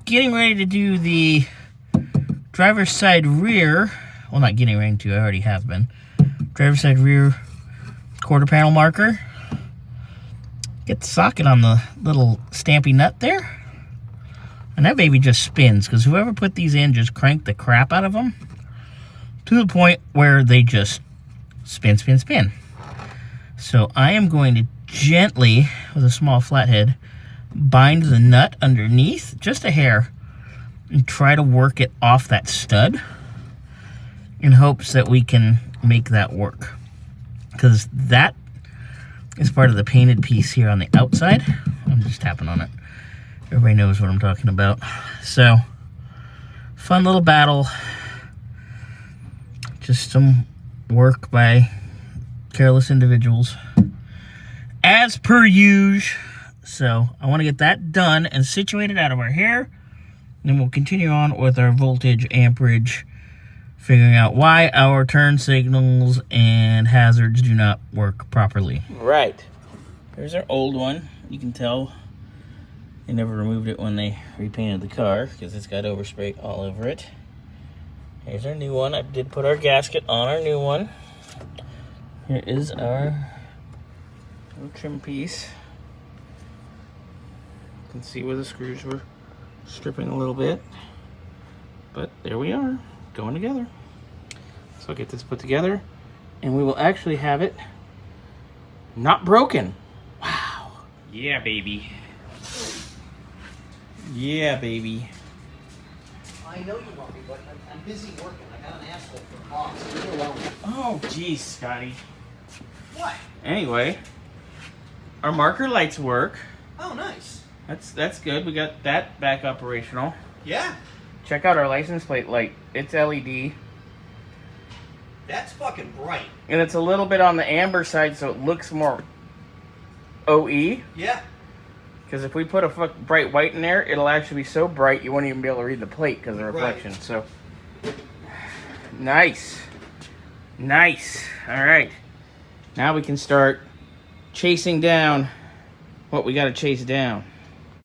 getting ready to do the driver's side rear. Well, not getting ready to, I already have been. Driver's side rear quarter panel marker. Get the socket on the little stampy nut there. And that baby just spins, because whoever put these in just cranked the crap out of them to the point where they just spin, spin, spin. So I am going to gently, with a small flathead, bind the nut underneath, just a hair, and try to work it off that stud in hopes that we can make that work. Because that is part of the painted piece here on the outside. I'm just tapping on it. Everybody knows what I'm talking about. So, fun little battle. Just some work by careless individuals, as per usual. So, I want to get that done and situated out of our hair. Then we'll continue on with our voltage, amperage, figuring out why our turn signals and hazards do not work properly. Right. There's our old one. You can tell they never removed it when they repainted the car because it's got overspray all over it. Here's our new one. I did put our gasket on our new one. Here is our little trim piece. You can see where the screws were stripping a little bit. But there we are, going together. So I'll get this put together and we will actually have it not broken. Wow. Yeah, baby. Yeah, baby. I know you want me, but I'm busy working. I got an asshole for a boss. Leave me alone. Oh, geez, Scotty. What? Anyway, our marker lights work. Oh, nice. That's good. We got that back operational. Yeah. Check out our license plate light. It's LED. That's fucking bright. And it's a little bit on the amber side, so it looks more OE. Yeah. Because if we put a bright white in there, it'll actually be so bright you won't even be able to read the plate because of the reflection. Right. So, nice. Nice. All right. Now we can start chasing down what we got to chase down.